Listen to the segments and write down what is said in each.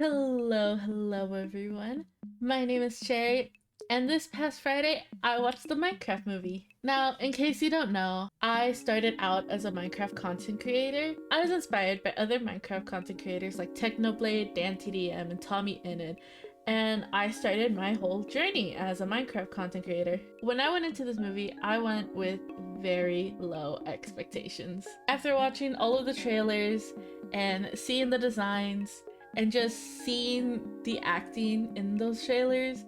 Hello everyone. My name is Cherry, and this past Friday I watched the Minecraft movie. Now, in case you don't know, I started out as a Minecraft content creator. I was inspired by other Minecraft content creators like Technoblade, DanTDM, and Tommy Innit, and I started my whole journey as a Minecraft content creator. When I went into this movie, I went with very low expectations. After watching all of the trailers and seeing the designs, and just seeing the acting in those trailers,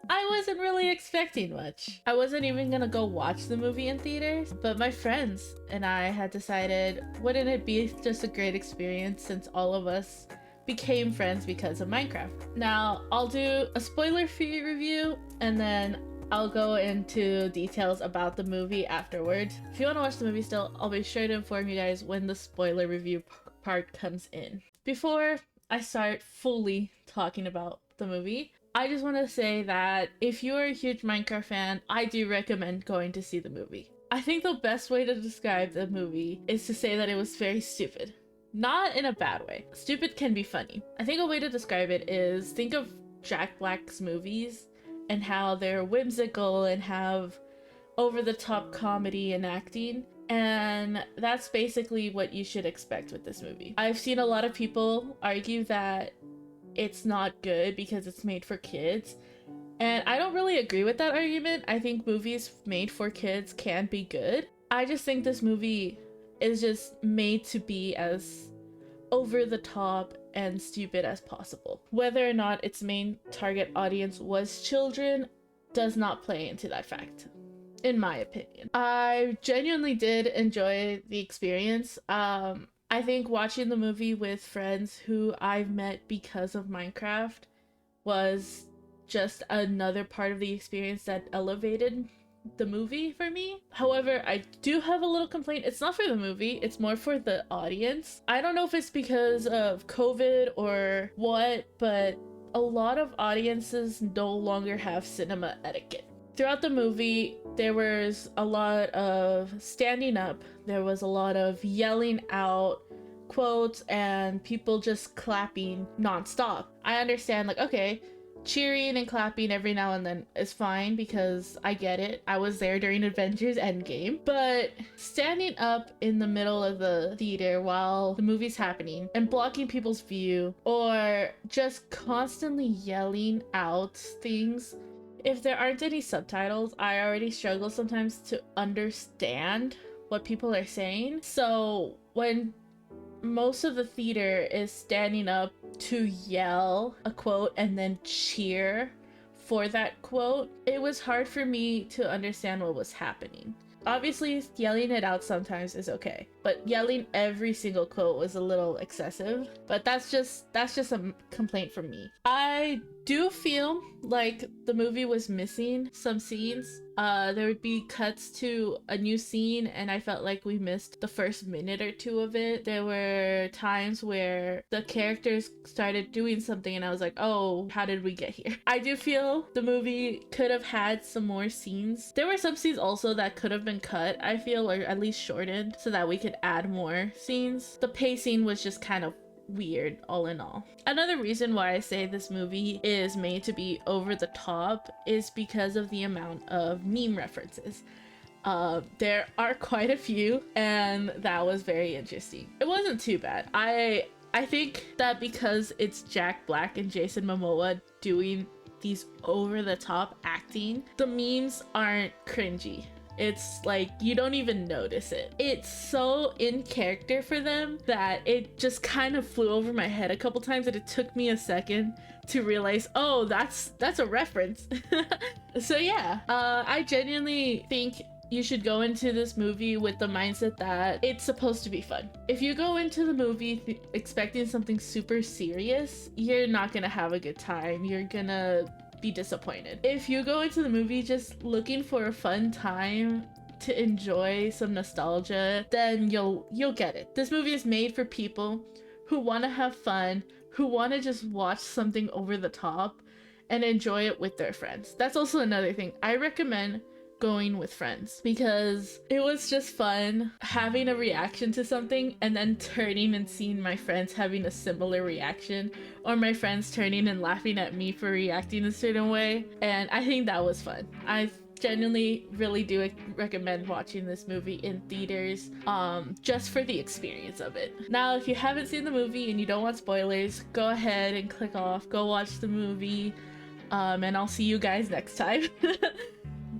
I wasn't really expecting much. I wasn't even gonna go watch the movie in theaters, but my friends and I had decided, wouldn't it be just a great experience since all of us became friends because of Minecraft? Now, I'll do a spoiler-free review and then I'll go into details about the movie afterwards. If you want to watch the movie still, I'll be sure to inform you guys when the spoiler review part comes in. Before I start fully talking about the movie, I just want to say that if you're a huge Minecraft fan, I do recommend going to see the movie. I think the best way to describe the movie is to say that it was very stupid. Not in a bad way. Stupid can be funny. I think a way to describe it is think of Jack Black's movies and how they're whimsical and have over-the-top comedy and acting. And that's basically what you should expect with this movie. I've seen a lot of people argue that it's not good because it's made for kids. And I don't really agree with that argument. I think movies made for kids can be good. I just think this movie is just made to be as over the top and stupid as possible. Whether or not its main target audience was children does not play into that fact, in my opinion. I genuinely did enjoy the experience. I think watching the movie with friends who I've met because of Minecraft was just another part of the experience that elevated the movie for me. However, I do have a little complaint. It's not for the movie, it's more for the audience. I don't know if it's because of COVID or what, but a lot of audiences no longer have cinema etiquette. Throughout the movie, there was a lot of standing up, there was a lot of yelling out quotes, and people just clapping nonstop. I understand, like, okay, cheering and clapping every now and then is fine because I get it. I was there during Avengers Endgame. But standing up in the middle of the theater while the movie's happening and blocking people's view, or just constantly yelling out things, if there aren't any subtitles, I already struggle sometimes to understand what people are saying. So when most of the theater is standing up to yell a quote and then cheer for that quote, it was hard for me to understand what was happening. Obviously, yelling it out sometimes is okay, but yelling every single quote was a little excessive. But that's just a complaint from me. I do feel like the movie was missing some scenes. There would be cuts to a new scene and I felt like we missed the first minute or two of it. There were times where the characters started doing something and I was like, oh, how did we get here? I do feel the movie could have had some more scenes. There were some scenes also that could have been cut, I feel, or at least shortened so that we could add more scenes. The pacing was just kind of weird all in all. Another reason why I say this movie is made to be over the top is because of the amount of meme references. There are quite a few, and that was very interesting. It wasn't too bad. I think that because it's Jack Black and Jason Momoa doing these over the top acting, the memes aren't cringy. It's like you don't even notice it. It's so in character for them that it just kind of flew over my head a couple times and it took me a second to realize, oh, that's a reference. So yeah, I genuinely think you should go into this movie with the mindset that it's supposed to be fun. If you go into the movie expecting something super serious, you're not gonna have a good time. You're gonna be disappointed. If you go into the movie just looking for a fun time to enjoy some nostalgia, then you'll get it. This movie is made for people who want to have fun, who want to just watch something over the top and enjoy it with their friends. That's also another thing. I recommend going with friends, because it was just fun having a reaction to something and then turning and seeing my friends having a similar reaction, or my friends turning and laughing at me for reacting a certain way. And I think that was fun. I genuinely really do recommend watching this movie in theaters, just for the experience of it. Now, if you haven't seen the movie and you don't want spoilers, go ahead and click off, go watch the movie, and I'll see you guys next time.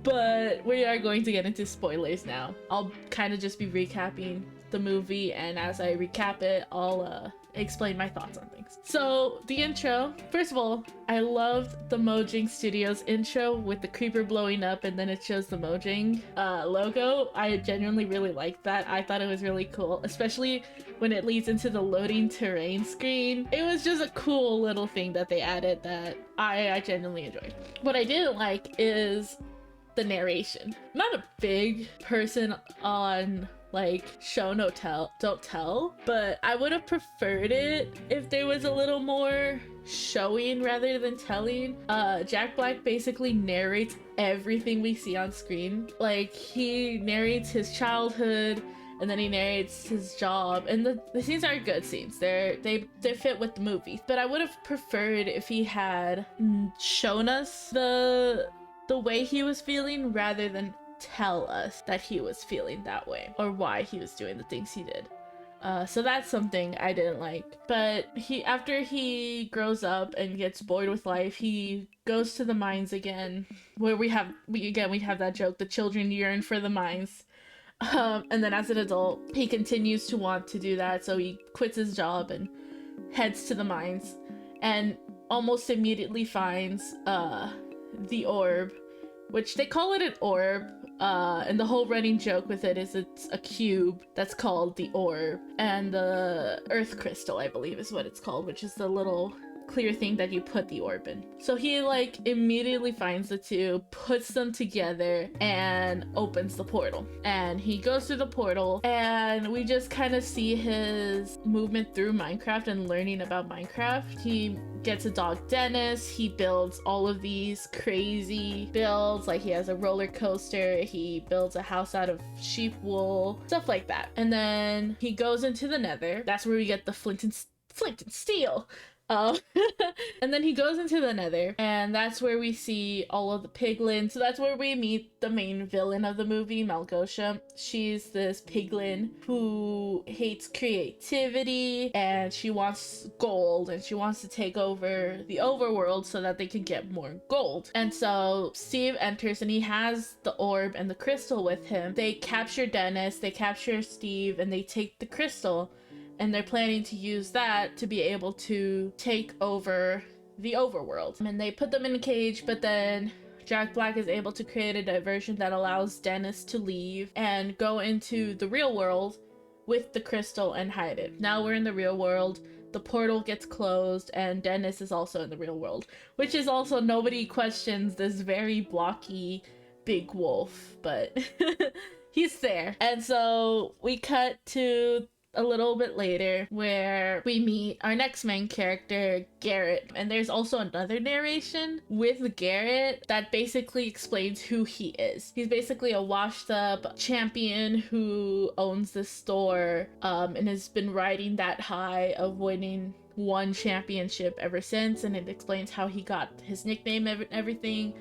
But we are going to get into spoilers now. I'll kind of just be recapping the movie, and as I recap it, I'll explain my thoughts on things. So the intro, first of all, I loved the Mojang Studios intro with the creeper blowing up and then it shows the Mojang logo. I genuinely really liked that. I thought it was really cool, especially when it leads into the loading terrain screen. It was just a cool little thing that they added that I genuinely enjoyed. What I didn't like is the narration. I'm not a big person on like show no tell, don't tell, but I would have preferred it if there was a little more showing rather than telling. Jack Black basically narrates everything we see on screen. Like, he narrates his childhood and then he narrates his job, and the scenes are good scenes. They fit with the movie, but I would have preferred if he had shown us the way he was feeling rather than tell us that he was feeling that way or why he was doing the things he did. So that's something I didn't like. But after he grows up and gets bored with life, he goes to the mines again, where we have that joke, the children yearn for the mines. And then as an adult, he continues to want to do that, so he quits his job and heads to the mines and almost immediately finds the orb, which they call it an orb, and the whole running joke with it is it's a cube that's called the orb, and the earth crystal, I believe, is what it's called, which is the little clear thing that you put the orb in. So he like immediately finds the two, puts them together, and opens the portal. And he goes through the portal, and we just kind of see his movement through Minecraft and learning about Minecraft. He gets a dog, Dennis. He builds all of these crazy builds, like he has a roller coaster, he builds a house out of sheep wool, stuff like that. And then he goes into the nether. That's where we get the flint and steel. And then he goes into the nether, and that's where we see all of the piglins. So that's where we meet the main villain of the movie, Malgosia. She's this piglin who hates creativity, and she wants gold, and she wants to take over the overworld so that they can get more gold. And so Steve enters, and he has the orb and the crystal with him. They capture Dennis, they capture Steve, and they take the crystal. And they're planning to use that to be able to take over the overworld. And they put them in a cage, but then Jack Black is able to create a diversion that allows Dennis to leave and go into the real world with the crystal and hide it. Now we're in the real world. The portal gets closed, and Dennis is also in the real world, which is also, nobody questions this very blocky big wolf, but he's there. And so we cut to a little bit later where we meet our next main character, Garrett, and there's also another narration with Garrett that basically explains who he is. He's basically a washed up champion who owns this store, and has been riding that high of winning one championship ever since, and it explains how he got his nickname and everything.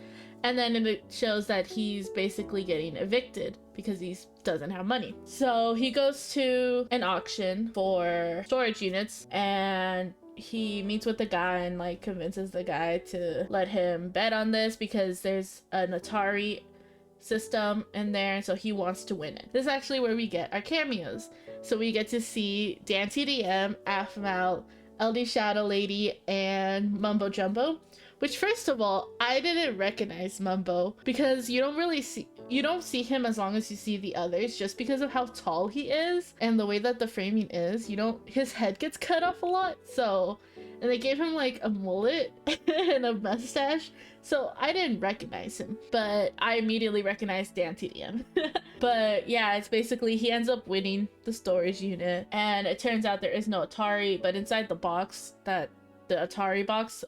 And then it shows that he's basically getting evicted because he doesn't have money. So he goes to an auction for storage units, and he meets with the guy and like convinces the guy to let him bet on this because there's an Atari system in there, and so he wants to win it. This is actually where we get our cameos. So we get to see Dan TDM, Aphmau, LD Shadow Lady, and Mumbo Jumbo. Which, first of all, I didn't recognize Mumbo because you don't see him as long as you see the others, just because of how tall he is and the way that the framing is. His head gets cut off a lot, so, and they gave him like a mullet and a mustache, so I didn't recognize him, but I immediately recognized Dan TDM. But yeah, it's basically he ends up winning the storage unit, and it turns out there is no Atari, but inside the box, the Atari box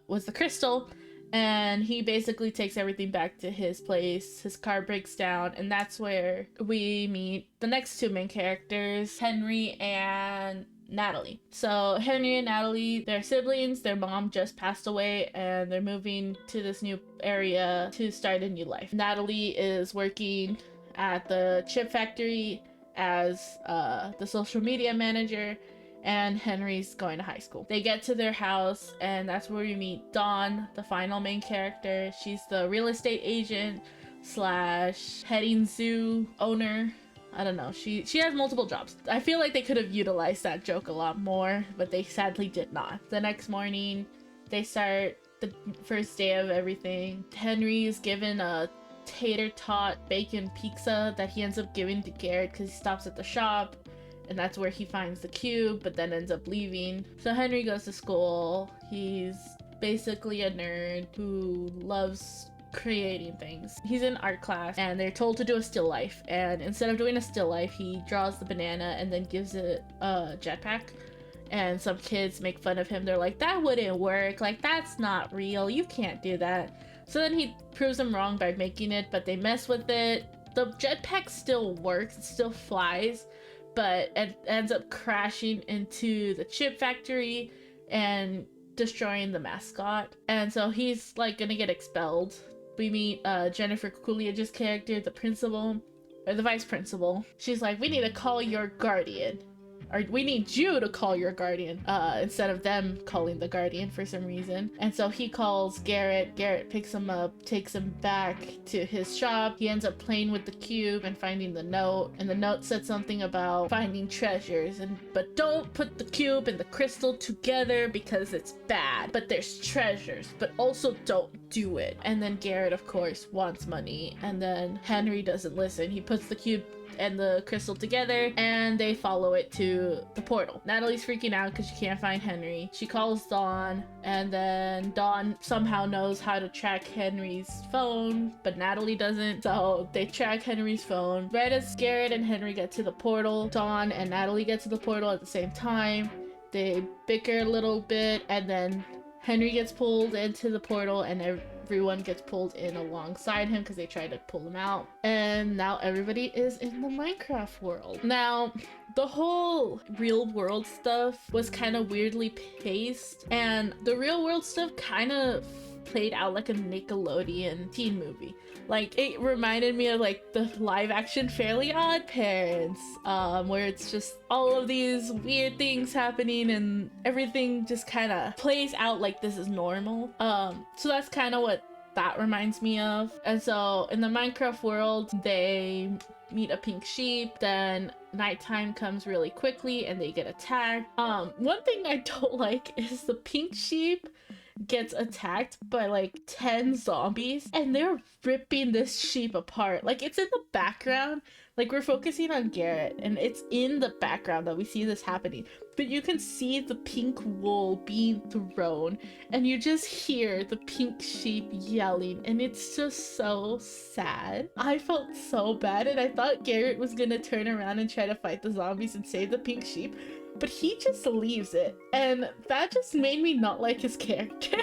was the crystal, and he basically takes everything back to his place. His car breaks down, and that's where we meet the next two main characters, Henry and Natalie. So Henry and Natalie, they're siblings. Their mom just passed away, and they're moving to this new area to start a new life. Natalie is working at the chip factory as the social media manager, and Henry's going to high school. They get to their house, and that's where we meet Dawn, the final main character. She's the real estate agent slash petting zoo owner. I don't know. She has multiple jobs. I feel like they could have utilized that joke a lot more, but they sadly did not. The next morning, they start the first day of everything. Henry is given a tater tot bacon pizza that he ends up giving to Garrett because he stops at the shop, and that's where he finds the cube, but then ends up leaving. So Henry goes to school. He's basically a nerd who loves creating things. He's in art class, and they're told to do a still life, and instead of doing a still life, he draws the banana and then gives it a jetpack. And some kids make fun of him. They're like, that wouldn't work, like that's not real, you can't do that. So then he proves them wrong by making it, but they mess with it. The jetpack still works, it still flies, but it ends up crashing into the chip factory and destroying the mascot. And so he's like gonna get expelled. We meet Jennifer Coolidge's character, the principal, or the vice principal. She's like, we need to call your guardian. Or we need you to call your guardian, instead of them calling the guardian for some reason. And so he calls Garrett. Garrett picks him up, takes him back to his shop. He ends up playing with the cube and finding the note. And the note said something about finding treasures. But don't put the cube and the crystal together because it's bad. But there's treasures, but also don't do it. And then Garrett, of course, wants money. And then Henry doesn't listen. He puts the cube and the crystal together, and they follow it to the portal. Natalie's freaking out because she can't find Henry. She calls Dawn, and then Dawn somehow knows how to track Henry's phone, but Natalie doesn't, so they track Henry's phone. Right as Garrett and Henry get to the portal, Dawn and Natalie get to the portal at the same time. They bicker a little bit, and then Henry gets pulled into the portal, and everyone gets pulled in alongside him because they try to pull him out. And now everybody is in the Minecraft world. Now, the whole real world stuff was kind of weirdly paced, and the real world stuff kind of played out like a Nickelodeon teen movie. Like, it reminded me of like the live action Fairly Odd Parents, where it's just all of these weird things happening and everything just kind of plays out like this is normal. So that's kind of what that reminds me of. And so in the Minecraft world, they meet a pink sheep, then nighttime comes really quickly and they get attacked. One thing I don't like is the pink sheep gets attacked by like 10 zombies, and they're ripping this sheep apart. Like, it's in the background, like we're focusing on Garrett, and it's in the background that we see this happening, but you can see the pink wool being thrown, and you just hear the pink sheep yelling, and it's just so sad. I felt so bad, and I thought Garrett was gonna turn around and try to fight the zombies and save the pink sheep, but he just leaves it, and that just made me not like his character.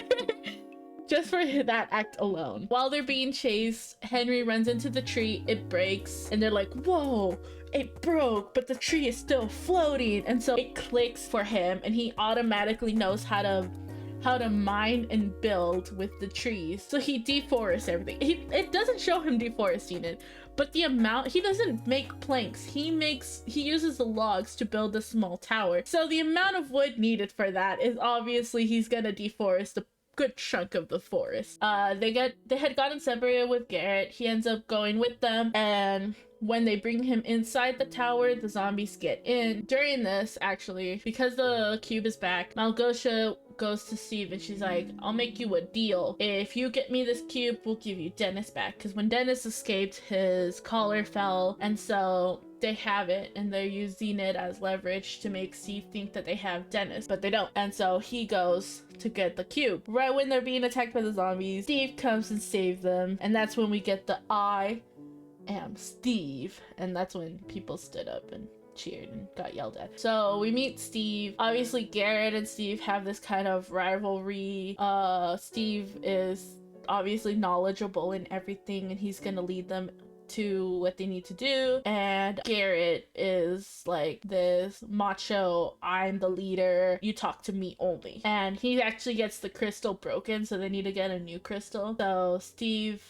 Just for that act alone. While they're being chased, Henry runs into the tree, it breaks, and they're like, whoa, it broke, but the tree is still floating. And so it clicks for him, and he automatically knows how to mine and build with the trees. So he deforests everything. It doesn't show him deforesting it, but the amount, he doesn't make planks. He uses the logs to build a small tower. So the amount of wood needed for that is obviously he's gonna deforest a good chunk of the forest. They had gotten separated with Garrett. He ends up going with them, and when they bring him inside the tower, the zombies get in. During this, actually, because the cube is back, Malgosia goes to Steve and she's like, I'll make you a deal. If you get me this cube, we'll give you Dennis back. Because when Dennis escaped, his collar fell, and so they have it, and they're using it as leverage to make Steve think that they have Dennis, but they don't. And so he goes to get the cube. Right when they're being attacked by the zombies, Steve comes and saves them, and that's when we get the I am Steve, and that's when people stood up and cheered and got yelled at. So we meet Steve. Obviously Garrett and Steve have this kind of rivalry. Steve is obviously knowledgeable in everything and he's gonna lead them to what they need to do, and Garrett is like this macho, I'm the leader, you talk to me only, and he actually gets the crystal broken, so they need to get a new crystal. So Steve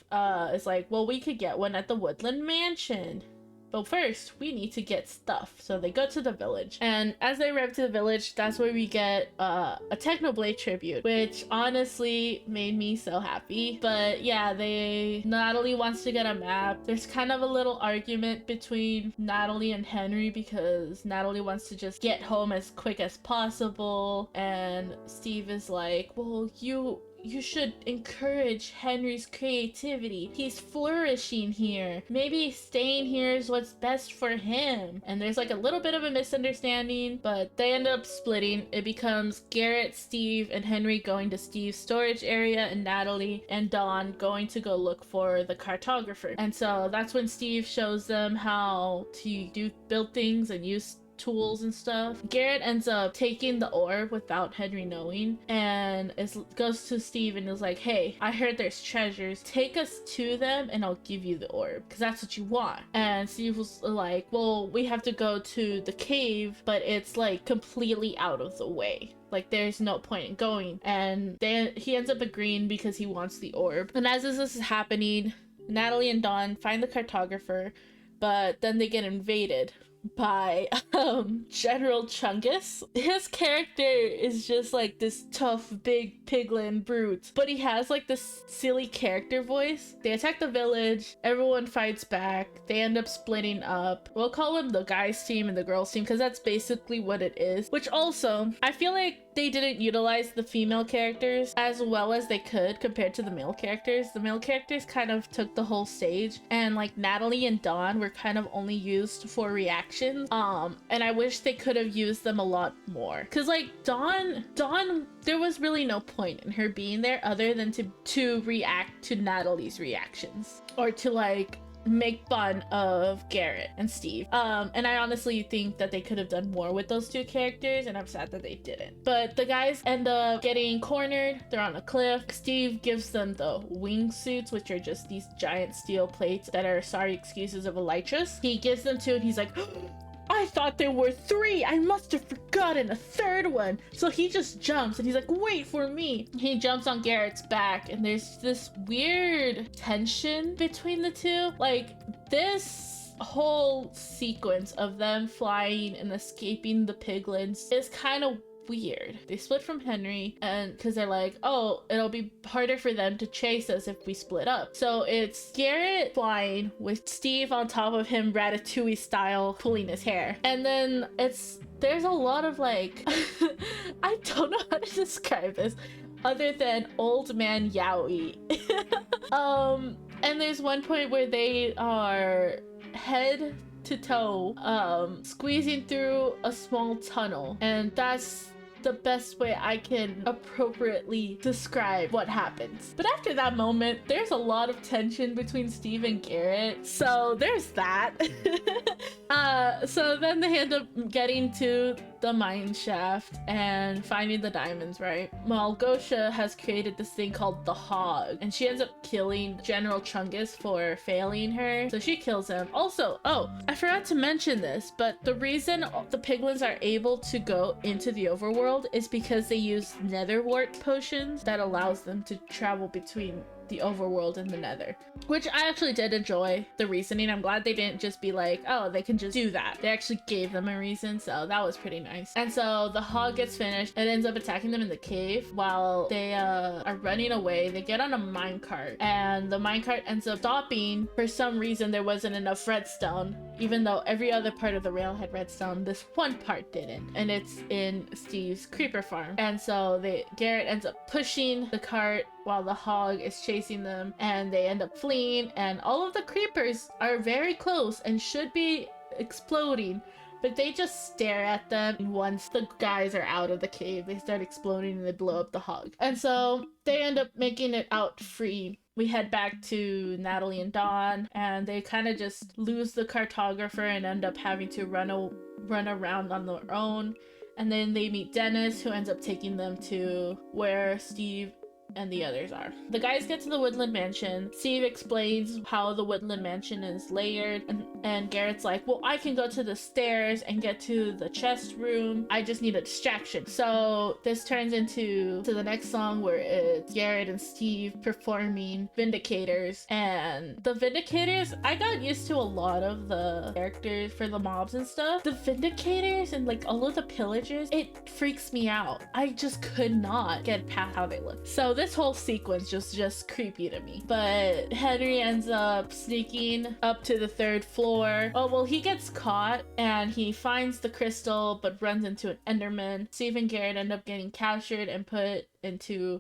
is like, well, we could get one at the Woodland Mansion, but first we need to get stuff. So they go to the village, and as they arrive to the village, that's where we get a Technoblade tribute, which honestly made me so happy. But yeah, Natalie wants to get a map. There's kind of a little argument between Natalie and Henry because Natalie wants to just get home as quick as possible, and Steve is like, well, you should encourage Henry's creativity. He's flourishing here. Maybe staying here is what's best for him. And there's like a little bit of a misunderstanding, but they end up splitting. It becomes Garrett, Steve, and Henry going to Steve's storage area, and Natalie and Dawn going to go look for the cartographer. And so that's when Steve shows them how to build things and use tools and stuff. Garrett ends up taking the orb without Henry knowing, and goes to Steve and is like, hey, I heard there's treasures, take us to them and I'll give you the orb because that's what you want. And Steve was like, well, we have to go to the cave, but it's like completely out of the way, like there's no point in going. And then he ends up agreeing because he wants the orb. And as this is happening, Natalie and Dawn find the cartographer, but then they get invaded by General Chungus. His character is just like this tough big piglin brute, but he has like this silly character voice. They attack the village, everyone fights back, they end up splitting up. We'll call them the guys team and the girls team because that's basically what it is, which also I feel like they didn't utilize the female characters as well as they could compared to the male characters. The male characters kind of took the whole stage, and like Natalie and Dawn were kind of only used for reactions. And I wish they could have used them a lot more. Cause like Dawn, there was really no point in her being there other than to react to Natalie's reactions or to like make fun of Garrett and Steve. And I honestly think that they could have done more with those two characters, and I'm sad that they didn't. But the guys end up getting cornered. They're on a cliff. Steve gives them the wingsuits, which are just these giant steel plates that are sorry excuses of elytras. He gives them two and he's like, I thought there were 3. I must have forgotten a third one. So he just jumps and he's like, wait for me. He jumps on Garrett's back, and there's this weird tension between the two. Like this whole sequence of them flying and escaping the piglins is kind of weird. They split from Henry, and because they're like, oh, it'll be harder for them to chase us if we split up. So it's Garrett flying with Steve on top of him, Ratatouille style, pulling his hair. And then there's a lot of like I don't know how to describe this other than old man yaoi. And there's one point where they are head to toe squeezing through a small tunnel, and that's the best way I can appropriately describe what happens. But after that moment, there's a lot of tension between Steve and Garrett, so there's that. So then they end up getting to the mine shaft and finding the diamonds, right? Malgosha has created this thing called the Hog, and she ends up killing General Chungus for failing her, so she kills him. Also, oh, I forgot to mention this, but the reason the piglins are able to go into the overworld is because they use nether wart potions that allows them to travel between the overworld and the nether, which I actually did enjoy the reasoning. I'm glad they didn't just be like, oh, they can just do that. They actually gave them a reason, so that was pretty nice. And so the Hog gets finished and ends up attacking them in the cave. While they are running away, they get on a minecart, and the minecart ends up stopping. For some reason, there wasn't enough redstone, even though every other part of the rail had redstone. This one part didn't, and it's in Steve's creeper farm. And so Garrett ends up pushing the cart while the Hog is chasing them, and they end up fleeing, and all of the creepers are very close and should be exploding, but they just stare at them. And once the guys are out of the cave, they start exploding and they blow up the Hog. And so they end up making it out free. we head back to Natalie and Dawn, and they kind of just lose the cartographer and end up having to run around on their own. And then they meet Dennis, who ends up taking them to where Steve and the others are. The guys get to the Woodland Mansion. Steve explains how the Woodland Mansion is layered, and Garrett's like, well, I can go to the stairs and get to the chest room. I just need a distraction. So this turns into the next song, where it's Garrett and Steve performing Vindicators. And the Vindicators, I got used to a lot of the characters for the mobs and stuff. The Vindicators and like all of the pillagers, it freaks me out. I just could not get past how they look. So this whole sequence just creepy to me. But Henry ends up sneaking up to the 3rd floor. Oh, well, he gets caught and he finds the crystal but runs into an Enderman. Steve and Garrett end up getting captured and put into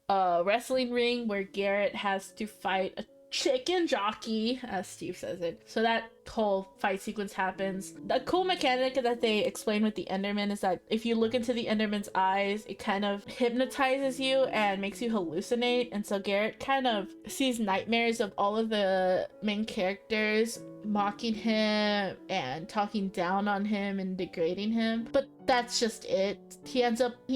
a wrestling ring where Garrett has to fight a chicken jockey, as Steve says it. So that whole fight sequence happens. The cool mechanic that they explain with the Enderman is that if you look into the Enderman's eyes, it kind of hypnotizes you and makes you hallucinate. And so Garrett kind of sees nightmares of all of the main characters mocking him and talking down on him and degrading him. But that's just it. He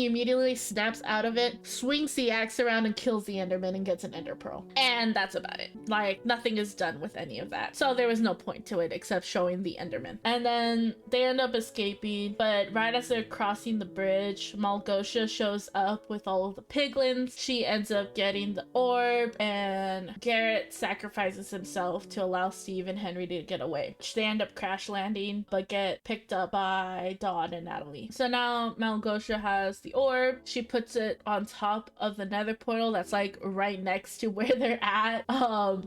immediately snaps out of it, swings the axe around and kills the Enderman and gets an Ender Pearl. And that's about it. Like, nothing is done with any of that. So there was no point to it except showing the Enderman. And then they end up escaping, but right as they're crossing the bridge, Malgosha shows up with all of the piglins. She ends up getting the orb, and Garrett sacrifices himself to allow Steve and Henry to get away. They end up crash landing, but get picked up by Dawn and Natalie. So now Malgosha has the orb. She puts it on top of the nether portal that's like right next to where they're at.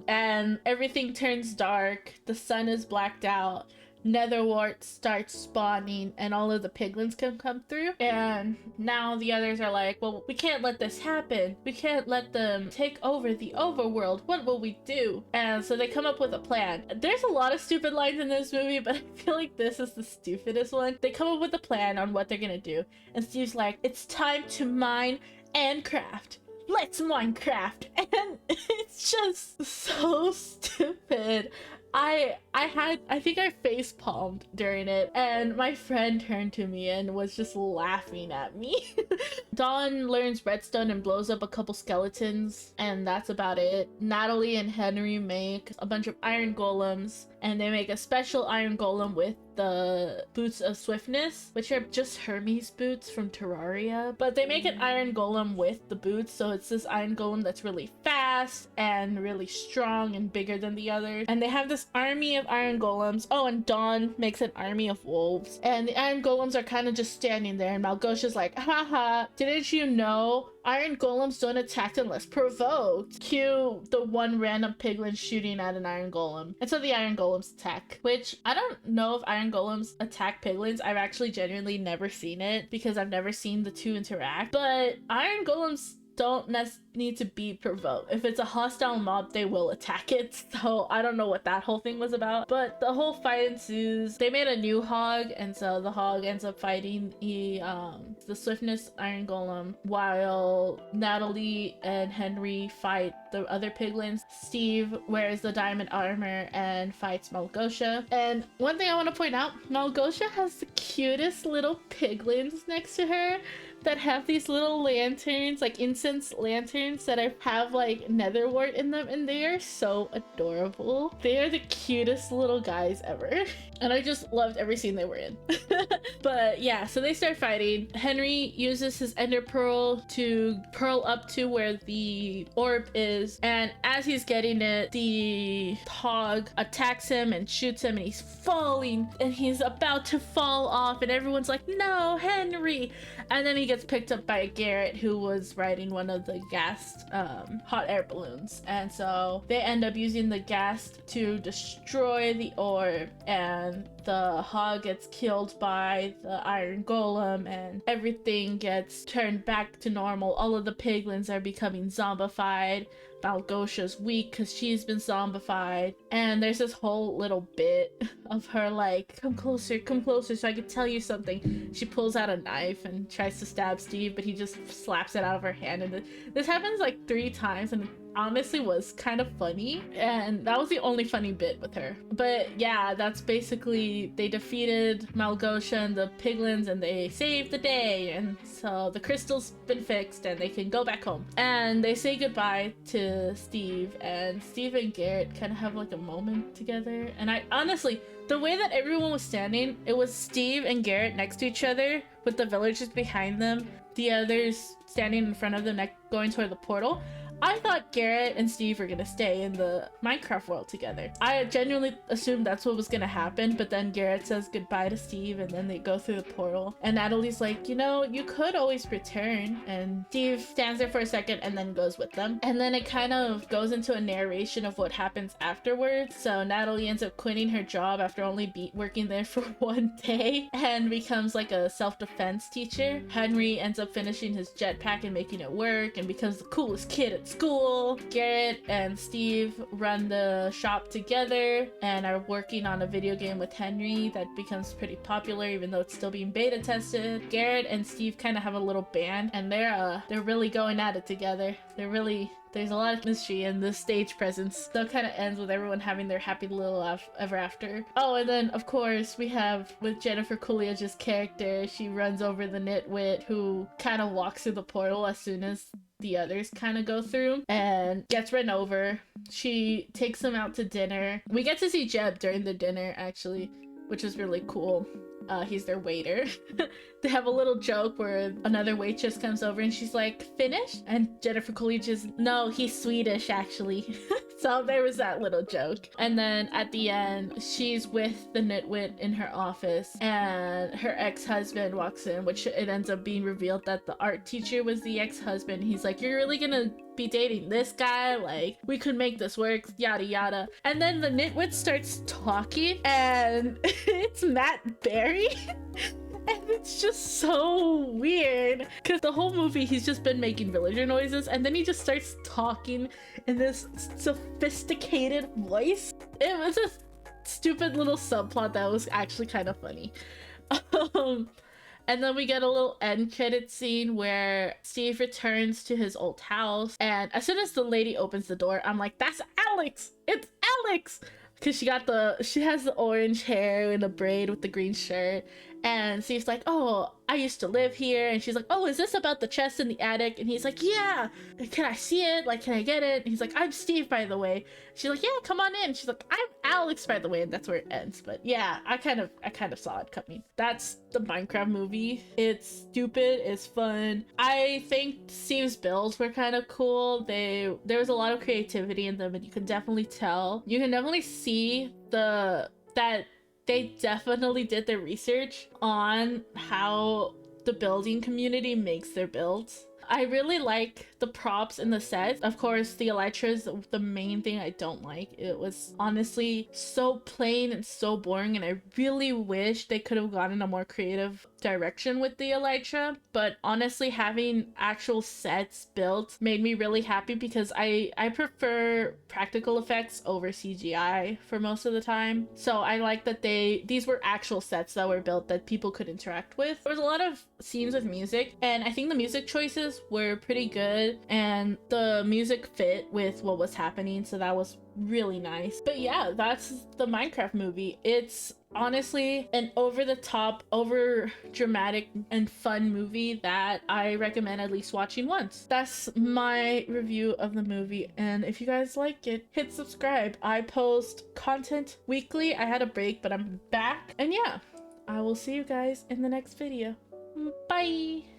And everything turns dark. The sun is blacked out. Netherwart starts spawning and all of the piglins can come through. And now the others are like, well, we can't let this happen. We can't let them take over the overworld. What will we do? And so they come up with a plan. There's a lot of stupid lines in this movie, but I feel like this is the stupidest one. They come up with a plan on what they're gonna do. And Steve's like, it's time to mine and craft. Let's Minecraft. And it's just so stupid. I think I face palmed during it, and my friend turned to me and was just laughing at me. Dawn learns redstone and blows up a couple skeletons, and that's about it. Natalie and Henry make a bunch of iron golems, and they make a special iron golem with the boots of swiftness, which are just Hermes boots from Terraria. But they make an iron golem with the boots, so it's this iron golem that's really fast and really strong and bigger than the others. And they have this army of iron golems. Oh, and Dawn makes an army of wolves. And the iron golems are kind of just standing there, and Malgosha's like, haha, didn't you know? Iron golems don't attack unless provoked. Cue the one random piglin shooting at an iron golem. And so the iron golems attack, which I don't know if iron golems attack piglins. I've actually genuinely never seen it because I've never seen the two interact. But iron golems don't need to be provoked. If it's a hostile mob, they will attack it. So I don't know what that whole thing was about. But the whole fight ensues. They made a new hog, and so the hog ends up fighting the swiftness iron golem, while Natalie and Henry fight the other piglins. Steve wears the diamond armor and fights Malgosha. And one thing I want to point out, Malgosha has the cutest little piglins next to her that have these little lanterns, like incense lanterns that have like netherwort in them, and they are so adorable. They are the cutest little guys ever. And I just loved every scene they were in. But yeah, so they start fighting. Henry uses his ender pearl to pearl up to where the orb is, and as he's getting it, the hog attacks him and shoots him, and he's falling and he's about to fall off, and everyone's like, no, Henry. And then he gets picked up by Garrett, who was riding one of the gassed hot air balloons. And so they end up using the gas to destroy the orb, and the hog gets killed by the iron golem, and everything gets turned back to normal. All of the piglins are becoming zombified. Malgosha's weak because she's been zombified, and there's this whole little bit of her like, come closer so I can tell you something. She pulls out a knife and tries to stab Steve, but he just slaps it out of her hand, and this happens like 3 times, and honestly was kind of funny, and that was the only funny bit with her. But yeah, that's basically, they defeated Malgosha and the piglins and they saved the day, and so the crystal's been fixed and they can go back home. And they say goodbye to Steve, and Steve and Garrett kind of have like a moment together. And I honestly, the way that everyone was standing, it was Steve and Garrett next to each other with the villagers behind them, the others standing in front of them, going toward the portal. I thought Garrett and Steve were gonna stay in the Minecraft world together. I genuinely assumed that's what was gonna happen, but then Garrett says goodbye to Steve and then they go through the portal. And Natalie's like, you know, you could always return. And Steve stands there for a second and then goes with them. And then it kind of goes into a narration of what happens afterwards. So Natalie ends up quitting her job after only working there for 1 day and becomes like a self-defense teacher. Henry ends up finishing his jetpack and making it work and becomes the coolest kid at school. Garrett and Steve run the shop together and are working on a video game with Henry that becomes pretty popular even though it's still being beta tested. Garrett and Steve kind of have a little band and they're really going at it together. There's a lot of mystery in this stage presence. So it kind of ends with everyone having their happy little ever after. Oh, and then of course we have with Jennifer Coolidge's character, she runs over the nitwit who kind of walks through the portal as soon as the others kind of go through and gets run over. She takes them out to dinner. We get to see Jeb during the dinner actually, which is really cool. He's their waiter. They have a little joke where another waitress comes over and she's like, finished? And Jennifer Coolidge is, no, he's Swedish actually. So there was that little joke. And then at the end, she's with the nitwit in her office and her ex-husband walks in, which it ends up being revealed that the art teacher was the ex-husband. He's like, you're really gonna be dating this guy? Like, we could make this work, yada yada. And then the nitwit starts talking and it's Matt Berry. And it's just so weird because the whole movie he's just been making villager noises and then he just starts talking in this sophisticated voice. It was a stupid little subplot that was actually kind of funny. And then we get a little end credit scene where Steve returns to his old house, and as soon as the lady opens the door, I'm like, that's Alex! It's Alex! Because she has the orange hair and a braid with the green shirt. And Steve's like, oh, I used to live here. And she's like, oh, is this about the chest in the attic? And he's like, yeah. Can I see it? Like, can I get it? And he's like, I'm Steve, by the way. She's like, yeah, come on in. She's like, I'm Alex, by the way. And that's where it ends. But yeah, I kind of saw it coming. That's the Minecraft movie. It's stupid. It's fun. I think Steve's builds were kind of cool. There was a lot of creativity in them, and you can definitely tell. You can definitely see that they definitely did their research on how the building community makes their builds. I really like the props in the set. Of course, the elytra is the main thing I don't like. It was honestly so plain and so boring, and I really wish they could have gotten a more creative direction with the elytra. But honestly, having actual sets built made me really happy because I prefer practical effects over CGI for most of the time. So I like that these were actual sets that were built that people could interact with. There was a lot of scenes with music, and I think the music choices were pretty good and the music fit with what was happening, so that was really nice. But yeah, that's the Minecraft movie. It's honestly an over-the-top, over-dramatic and fun movie that I recommend at least watching once. That's my review of the movie, and if you guys like it, hit subscribe. I post content weekly. I had a break, but I'm back, and yeah, I will see you guys in the next video. Bye!